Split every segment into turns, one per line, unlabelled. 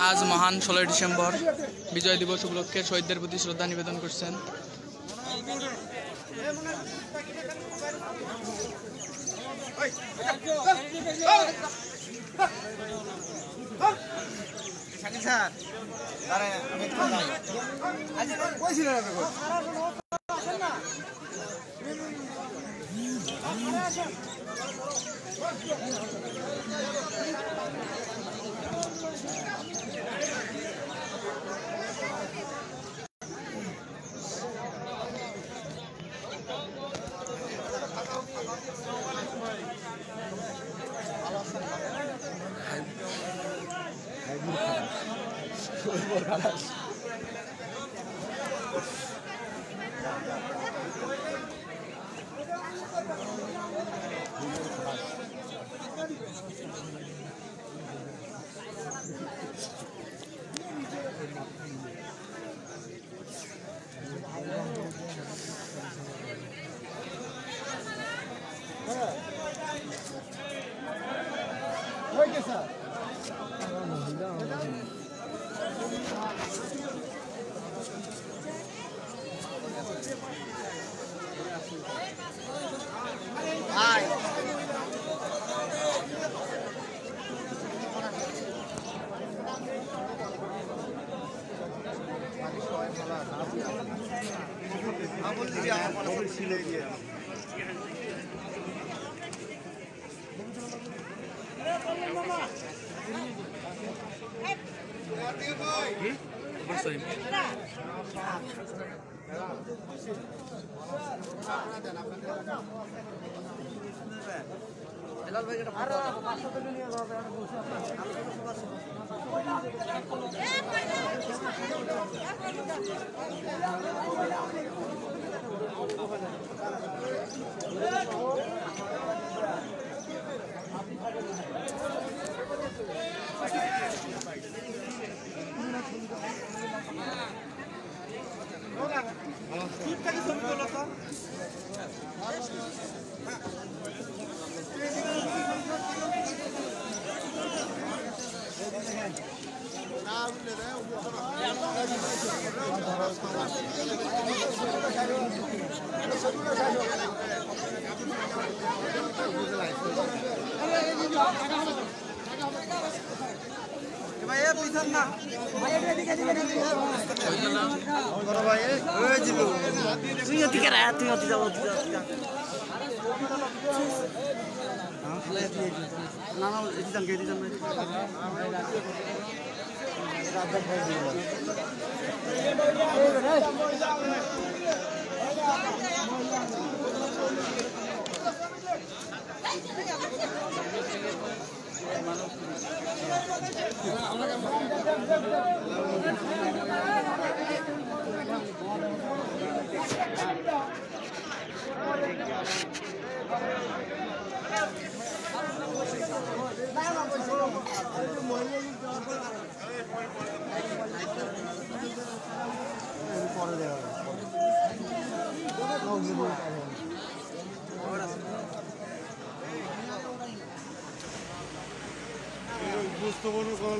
আজ মহান 16 ডিসেম্বর বিজয় দিবস উপলক্ষে শহীদদের প্রতি শ্রদ্ধা নিবেদন করছেন।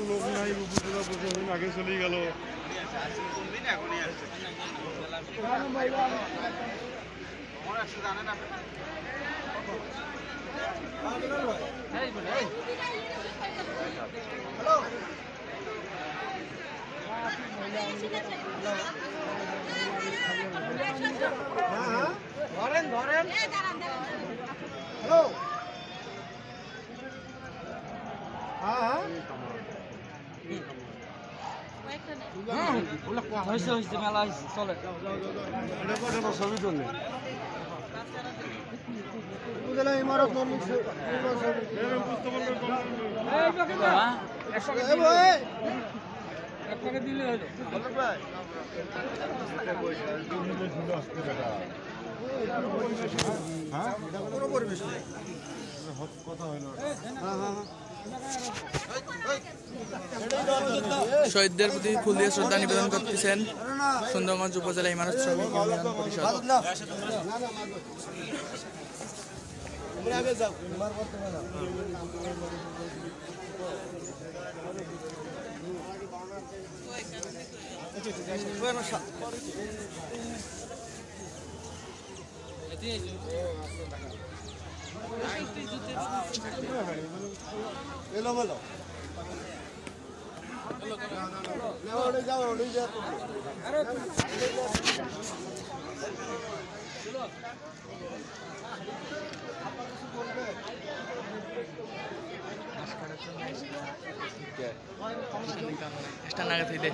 লোক নাই উপজেলা প্রশাসন আগে চলে গেল। ইমারত দিলে কথা হইল।
শহীদদের প্রতি ফুল দিয়ে শ্রদ্ধা নিবেদন করতেছেন সুন্দরগঞ্জ উপজেলা ইমারত শ্রমিক ইউনিয়ন পরিষদ।
এলো বলো যাও
স্টার নাগাদ হইলে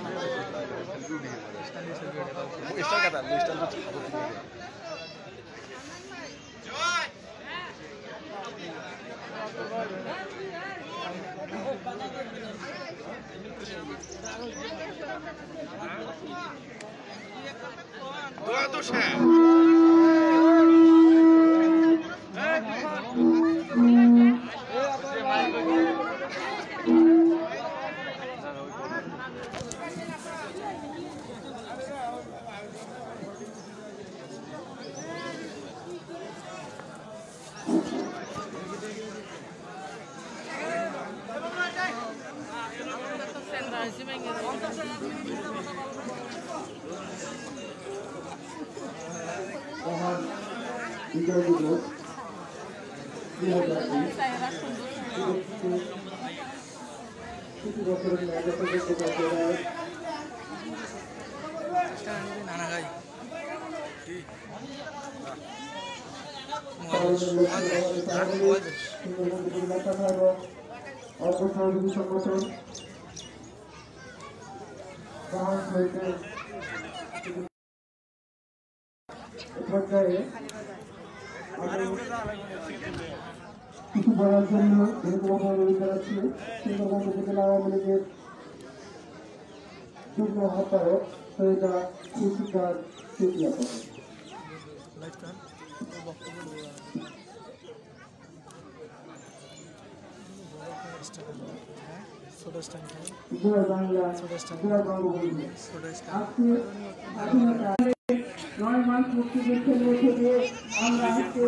বিজয় দিবস 2020 কিছু বছরের আগে
নানা গাই
অল্প সহযোগী সংগঠন পর্যায়ে কিছু বলার জন্য অনুরোধ জানাচ্ছি সুন্দরবন উপজেলা আওয়ামী লীগের যুগ্ম আহ্বায়ক সৈয়দা সুশিকার চেতিয়া জয় বাংলা জয় বঙ্গবন্ধু। আজকে স্বাধীনতা 9 মাস মুক্তিযুদ্ধের মধ্যে দিয়ে আমরা আজকে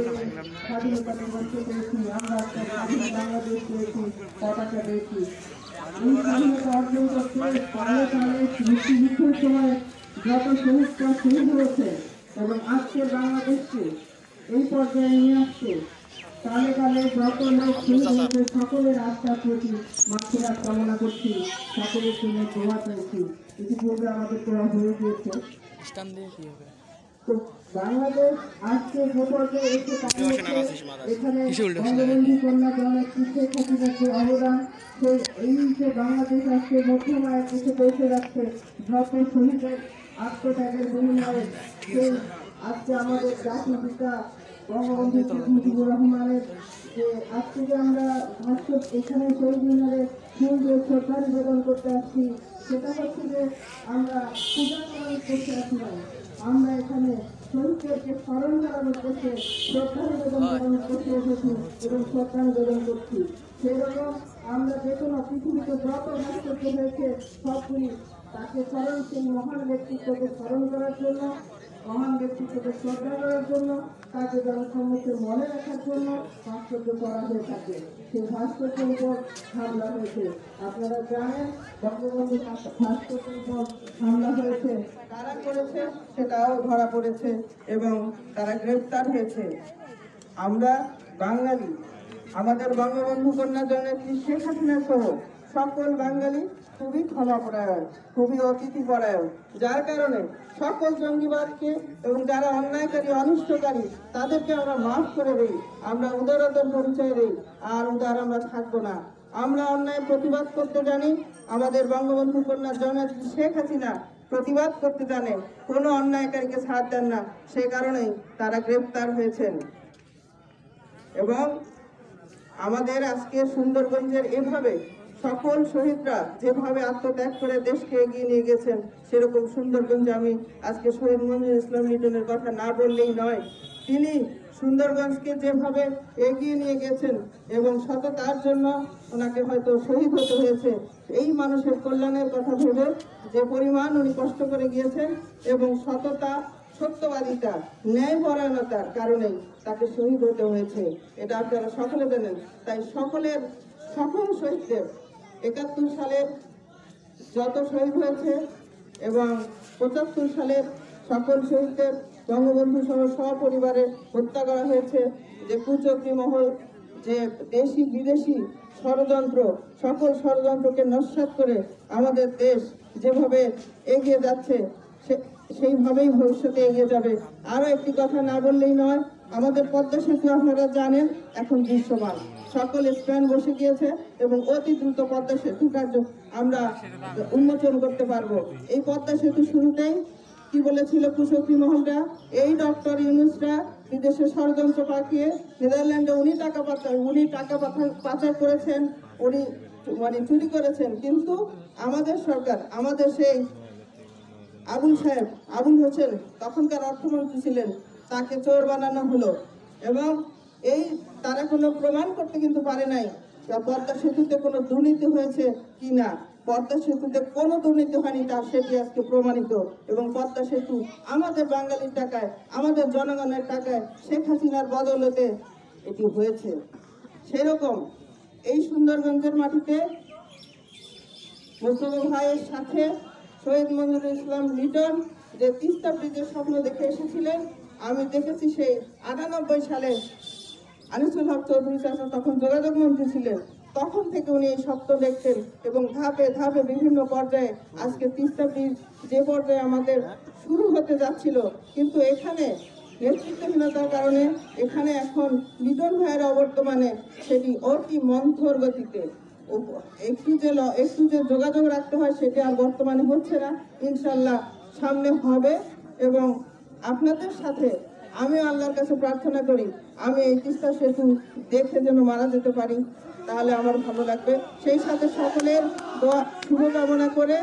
স্বাধীনতা দিবসে পেয়েছি, আমরা একটা স্বাধীন বাংলাদেশ পেয়েছি, পতাকা পেয়েছি। এই স্বাধীনতা অর্জন করতে মুক্তিযুদ্ধের সময় যত শহীদরা শহীদ হয়েছে এবং আজকে বাংলাদেশকে এই পর্যায়ে নিয়ে আসছে, কালে কালে যত লোক শহীদ হয়েছে সকলের আস্থার প্রতি মাতৃহাত কামনা করছি, সকলের জন্য দোয়া চাইছি। ইতিপূর্বে আমাদের দেওয়া হয়ে গিয়েছে। তো বাংলাদেশ আজকে যে পর্যায়ে এসে দাঁড়িয়েছে, এখানে বঙ্গবন্ধু কন্যা জননেত্রী শেখ হাসিনার যে অবদান, এই যে বাংলাদেশ আজকে মধ্যমায় এসে পৌঁছে যাচ্ছে, যত শহীদের আত্মত্যাগের বিনিময়ে সেই আজকে আমাদের জাতির পিতা বঙ্গবন্ধু শেখ মুজিবুর রহমানের যে আজকে যে আমরা ভাস্কর এখানে শহীদ মিনারে ফুল দিয়ে শ্রদ্ধা নিবেদন করতে আসছি, সেটা হচ্ছে যে আমরা পূজা করতে আসি না, আমরা এখানে শহীদদেরকে স্মরণ করানোর করতে শ্রদ্ধা নিবেদন করানোর করতে এসেছি এবং শ্রদ্ধা নিবেদন করছি। সেরকম আমরা যে কোনো পৃথিবীতে যত ভাস্কর্য হয়েছে সবগুলি তাকে স্মরণশীল মহান ব্যক্তিত্বকে স্মরণ করার জন্য, মহান ব্যক্তিত্বকে শ্রদ্ধা করার জন্য, তাকে জনসম্মুখে মনে রাখার জন্য ভাস্কর্য করা হয়ে থাকে। সেই ভাস্কর্যের উপর হামলা হয়েছে। আপনারা জানেন বঙ্গবন্ধু ভাস্কর্যের উপর হামলা হয়েছে, কারা করেছে সেটাও ধরা পড়েছে এবং তারা গ্রেফতার হয়েছে। আমরা বাঙালি, আমাদের বঙ্গবন্ধু কন্যা জননেত্রী শেখ হাসিনা সহ সকল বাঙালি খুবই ক্ষমাপরায়ণ, খুবই অতিথিপরায়ণ, যার কারণে সকল জঙ্গিবাদকে এবং যারা অন্যায়কারী অনিষ্টকারী তাদেরকে আমরা মাফ করে দিই, আমরা উদারতার পরিচয় দিই, আর উদার আমরা থাকবো না। আমরা অন্যায় প্রতিবাদ করতে জানি, আমাদের বঙ্গবন্ধু কন্যা জননেত্রী শেখ হাসিনা প্রতিবাদ করতে জানে, কোনো অন্যায়কারীকে ছাড় দেন না, সে কারণেই তারা গ্রেফতার হয়েছেন। এবং আমাদের আজকে সুন্দরগঞ্জের এভাবে সকল শহীদরা যেভাবে আত্মত্যাগ করে দেশকে এগিয়ে নিয়ে গেছেন, সেরকম সুন্দরগঞ্জে আমি আজকে শহীদ মঞ্জুর ইসলাম লিটনের কথা না বললেই নয়। তিনি সুন্দরগঞ্জকে যেভাবে এগিয়ে নিয়ে গেছেন এবং সততার জন্য ওনাকে হয়তো শহীদ হতে হয়েছে, এই মানুষের কল্যাণের কথা ভেবে যে পরিমাণ উনি কষ্ট করে গিয়েছেন এবং সততা সত্যবাদিতা, ন্যায়পরায়ণতার কারণেই তাকে শহীদ হতে হয়েছে। এটা আপনারা সকলে জানেন। তাই সকল শহীদদের ৭১ সালের যত শহীদ হয়েছে এবং ৭৫ সালের সকল শহীদদের বঙ্গবন্ধু সহ সপরিবারে হত্যা করা হয়েছে। যে কুচক্রী মহল, যে দেশি বিদেশি ষড়যন্ত্র, সকল ষড়যন্ত্রকে নস্যাৎ করে আমাদের দেশ যেভাবে এগিয়ে যাচ্ছে সেইভাবেই ভবিষ্যতে এগিয়ে যাবে। আরো একটি কথা না বললেই নয়, আমাদের পদ্মা সেতু আপনারা জানেন এখন দৃশ্যমান, সকল স্প্যান বসে গিয়েছে এবং অতি দ্রুত পদ্মা সেতু কার্য আমরা উন্মোচন করতে পারবো। এই পদ্মা সেতু শুরুতেই কি বলেছিল কুচক্রী মহলরা, এই ডক্টর ইউনূসরা বিদেশে ষড়যন্ত্র পাঠিয়ে নেদারল্যান্ডে উনি টাকা পাচার করেছেন, উনি চুরি করেছেন। কিন্তু আমাদের সরকার, আমাদের সেই আবুল হোসেন তখনকার অর্থমন্ত্রী ছিলেন, তাকে চোর বানানো হলো এবং তারা কোনো প্রমাণ করতে কিন্তু পারে নাই পদ্মা সেতুতে কোনো দুর্নীতি হয়েছে কিনা। পদ্মা সেতুতে কোনো দুর্নীতি হয়নি, সেটি আজকে প্রমাণিত। এবং পদ্মা সেতু আমাদের বাঙালির টাকায়, আমাদের জনগণের টাকায়, শেখ হাসিনার বদৌলতে এটি হয়েছে। সেরকম এই সুন্দরগঞ্জের মাটিতে মোস্তফা ভাইয়ের সাথে শহীদ মঞ্জুরুল ইসলাম লিটন যে তিস্তা ব্রিজের স্বপ্ন দেখে এসেছিলেন, আমি দেখেছি সেই ৯৮ সালে আনিসুল হক চৌধুরী চাচা তখন যোগাযোগ মন্ত্রী ছিলেন, তখন থেকে উনি এই স্বপ্ন দেখতেন এবং ধাপে ধাপে বিভিন্ন পর্যায়ে আজকে তিস্তা ব্রিজ যে পর্যায়ে আমাদের শুরু হতে যাচ্ছিল, কিন্তু এখানে নেতৃত্বহীনতার কারণে এখানে এখন লিটন ভাইয়ের অবর্তমানে সেটি অতি মন্থর গতিতে একটু যে যোগাযোগ রাখতে হয় সেটি আর বর্তমানে হচ্ছে না। ইনশাল্লাহ সামনে হবে এবং আপনাদের সাথে আমি আল্লাহর কাছে প্রার্থনা করি আমি এই তিস্তা সেতু দেখে যেন মারা যেতে পারি, তাহলে আমার ভালো লাগবে। সেই সাথে সকলের শুভকামনা করে,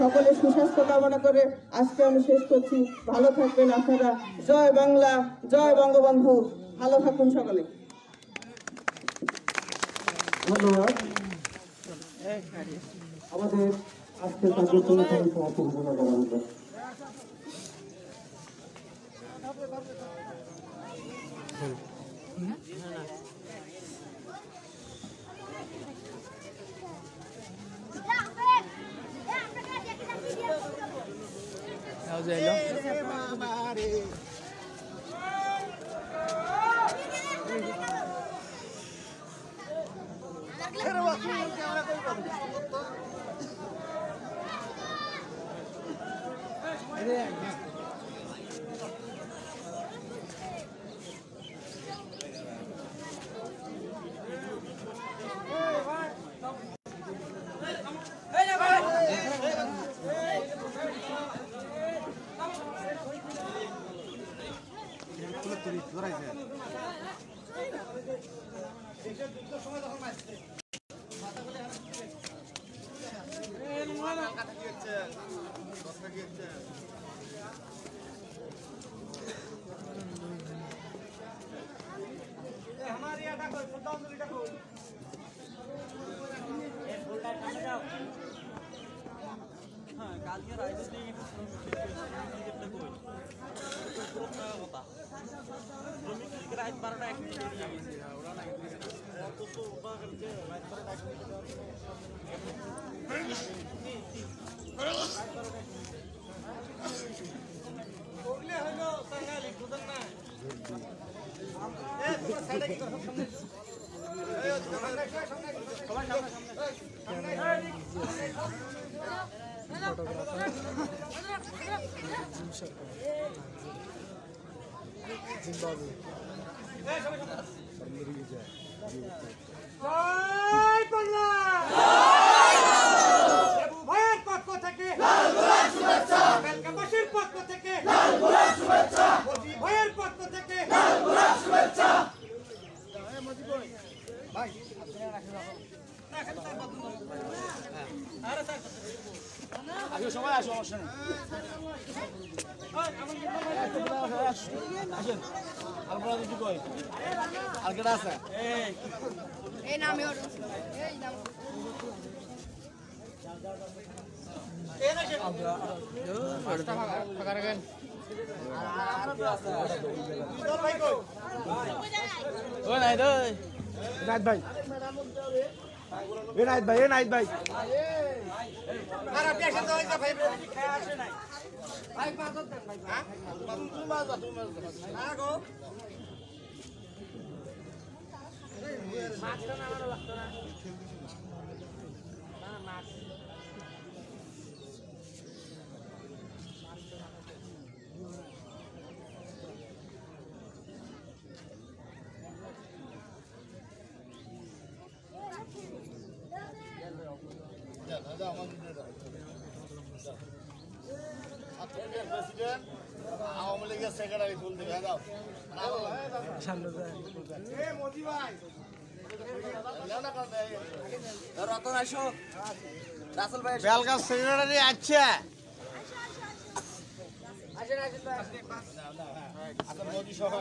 সকলের সুস্বাস্থ্য কামনা করে আজকে আমি শেষ করছি। ভালো থাকবেন আপনারা। জয় বাংলা, জয় বঙ্গবন্ধু। ভালো থাকুন সকলে।
ধন্যবাদ। আমাদের আজকের কার্যক্রমে সমাপ্ত ঘোষণা করা হলো।
ও নাই দই
নাইট ভাই এ নাইট ভাই এ নাইট ভাই
প্রেসিডেন্ট আওয়ামী লীগের সেক্রেটারি ফুল দিবে দাও
রতন আসো রাসেল ভাই
বেলগাছ সেক্রেটারি আচ্ছা মোদি সভা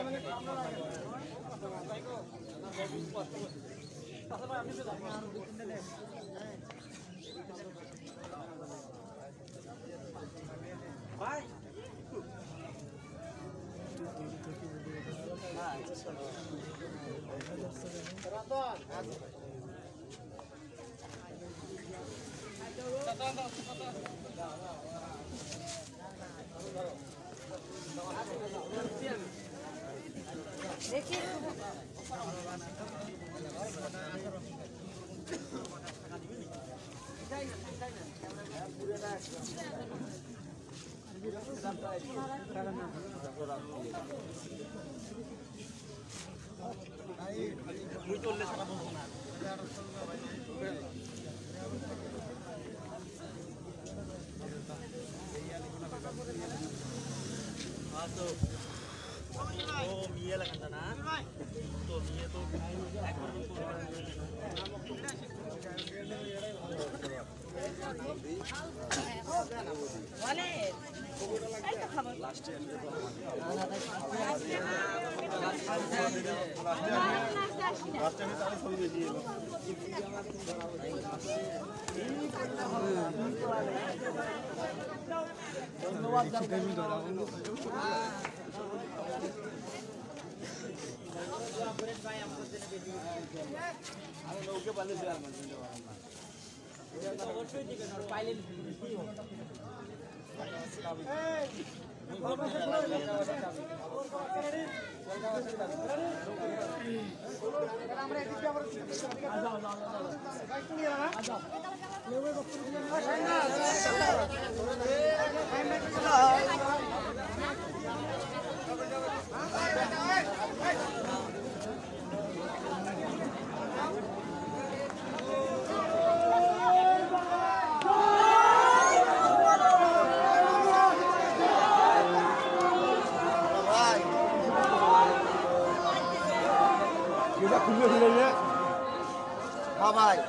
ভাই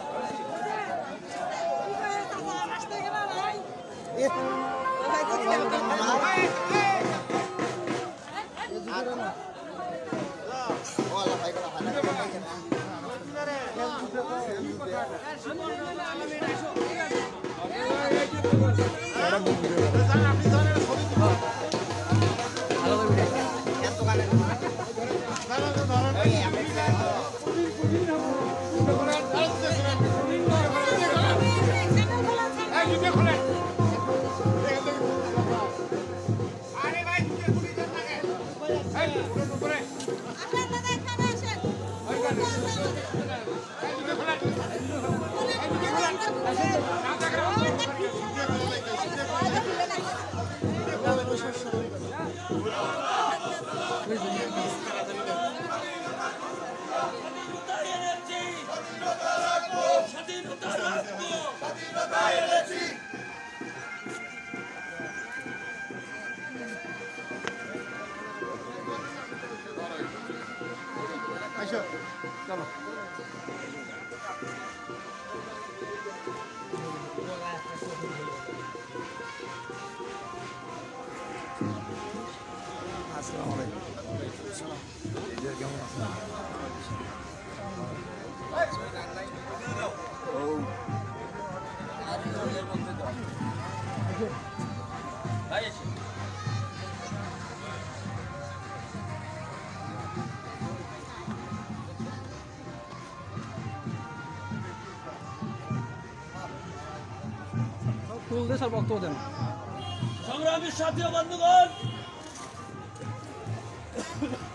সংগ্রামী সাথী ও বন্ধুগণ,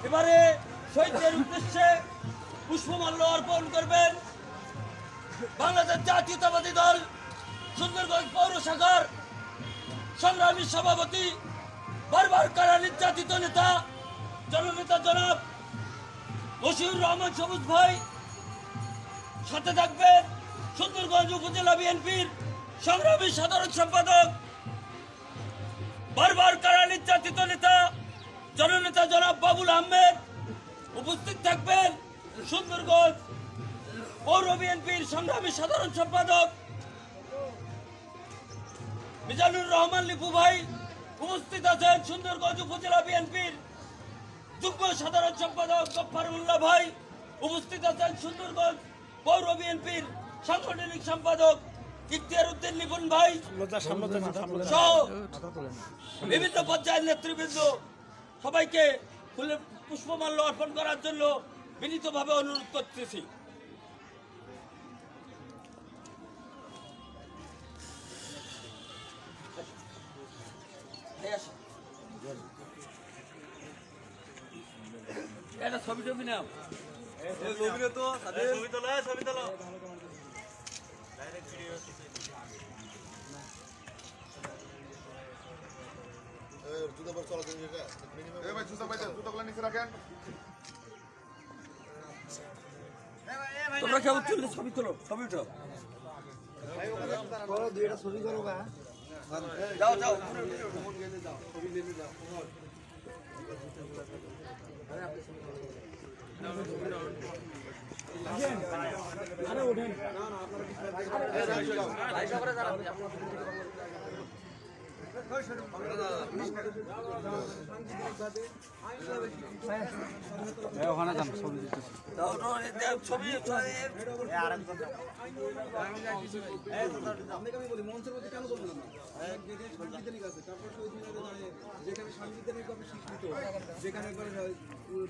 এবারে শহীদদের উদ্দেশ্যে পুষ্পমাল্য অর্পণ করবেন বাংলাদেশ জাতীয়তাবাদী দল সুন্দরগঞ্জ পৌর শাখার সংগ্রামী সভাপতি, বারবার কারা নির্যাতিত নেতা জননেতা জনাব মশিউর রহমান সবুজ ভাই। সাথে থাকবেন সুন্দরগঞ্জ উপজেলা বিএনপির সংগ্রামী সাধারণ সম্পাদক, বারবার কারা নির্যাতিত নেতা জননেতা জনাব বাবুল আহমেদ। উপস্থিত থাকবেন সুন্দরগঞ্জ পৌর বিএনপির সংগ্রামী সাধারণ সম্পাদক মিজানুর রহমান লিপু ভাই। উপস্থিত আছেন সুন্দরগঞ্জ উপজেলা বিএনপির যুগ্ম সাধারণ সম্পাদক গফফারুল্লাহ ভাই। উপস্থিত আছেন সুন্দরগঞ্জ পৌর বিএনপির সাংগঠনিক সম্পাদক ইখতিয়ার উদ্দিন নিপুণ ভাই সহ বিভিন্ন পর্যায়ের নেতৃবৃন্দ। সবাইকে ফুলের পুষ্পমাল্য অর্পণ করার জন্য বিনীতভাবে অনুরোধ করতেছি। এটা ছবি টবি নাও, ছবি তোলো, ছবি তোলো। তোমরা কেউ তুললে ছবি তোলো, ছবি উঠো। যাও যাও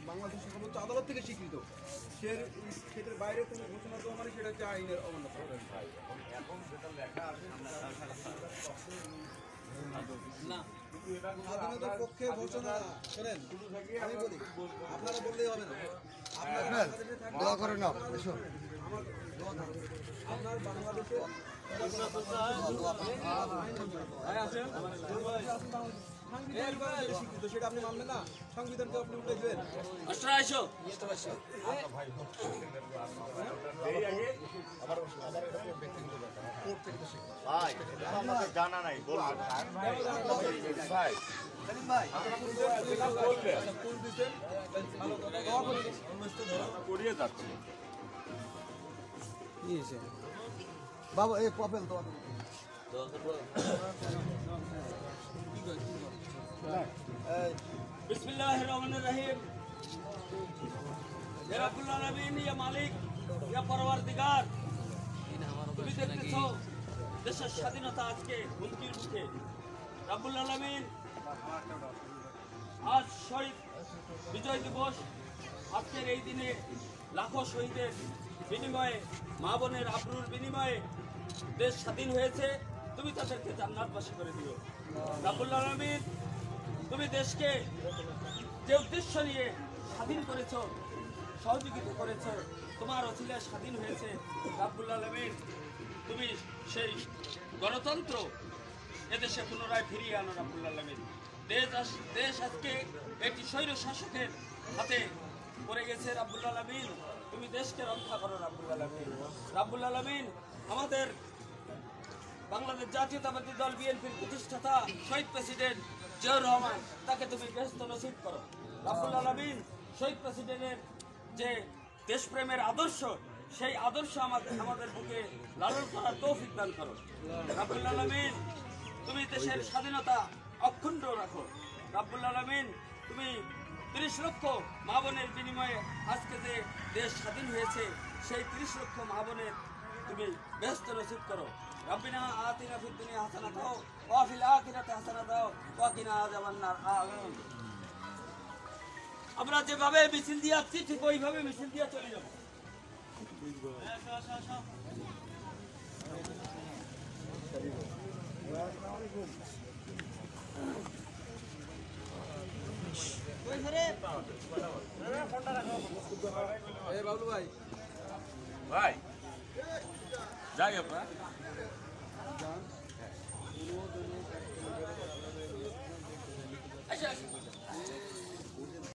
বাংলাদেশ সর্বোচ্চ আদালত থেকে স্বীকৃত, সেটার বাইরে কোনো ঘোষণা তো মানে সেটা হচ্ছে আইনের অমান্য। স্বাধীনতার পক্ষে ঘোষণা করেন, আমি বলি আপনারা বললেই হবে না। দোয়া করে নাও, আপনার বাংলাদেশে স্বীকৃত, সেটা আপনি মানবেন না? সংবিধানকে আপনি উঠে দেবেন।
জানা নাই বলবেন ভাই।
বাবা এই প্রবলেম তো
बिस्मिल्लाहिर रहमानिर रहीम। या रब्बुल आलामीन, या मालिक, या परवरदिगार, তুমি দেখতেছো দেশের স্বাধীনতা আজকে হুমকির মুখে। রব্বুল আলামিন, আজ শহীদ বিজয় দিবস, আজকের এই দিনে লাখো শহীদের বিনিময়ে, মা বোনের আবরুর বিনিময়ে দেশ স্বাধীন হয়েছে। তুমি তাদেরকে জান্নাতবাসী করে দিও রব্বুল আলামিন। তুমি দেশকে যে উদ্দেশ্য নিয়ে স্বাধীন করেছ, সহযোগিতা করেছ, তোমার অছিলায় স্বাধীন হয়েছে রব্বুল আলামিন। তুমি সেই গণতন্ত্র এদেশে পুনরায় ফিরিয়ে আনো রব্বুল আলামিন। দেশ আজকে একটি স্বৈর শাসকের হাতে পড়ে গেছে রব্বুল আলামিন। তুমি দেশকে রক্ষা করো রব্বুল আলামিন। রব্বুল আলামিন, আমাদের বাংলাদেশ জাতীয়তাবাদী দল বিএনপির প্রতিষ্ঠাতা শহীদ প্রেসিডেন্ট জিয়াউর রহমান, তাকে তুমি বেহেশত নসিব করো রব্বুল আলামিন। শহীদ প্রেসিডেন্টের যে দেশপ্রেমের আদর্শ, সেই আদর্শ আমাদের বুকে লালন করার তৌফিক দান করো রব্বুল আলামিন। তুমি দেশের স্বাধীনতা অক্ষুণ্ণ রাখো রব্বুল আলামিন। তুমি 30 লক্ষ মা বোনের বিনিময়ে আজকে যে দেশ স্বাধীন হয়েছে, সেই 30 লক্ষ মা বোনের তুমি বেহেশত নসিব করো। রব্বিনা আতিনা ফিদ দুনিয়া হাসানাতাও ওয়া ফিল আখিরাতি হাসানাতাও ওয়া কিনা আযাবান নার। আমিন। আমরা যেভাবে মিছিল দিয়ে আসছি, ঠিক ওইভাবে মিছিল দিয়ে চলে যাব।
এই বাবলু ভাই
ভাই যাই আপনার
আসো, আসো।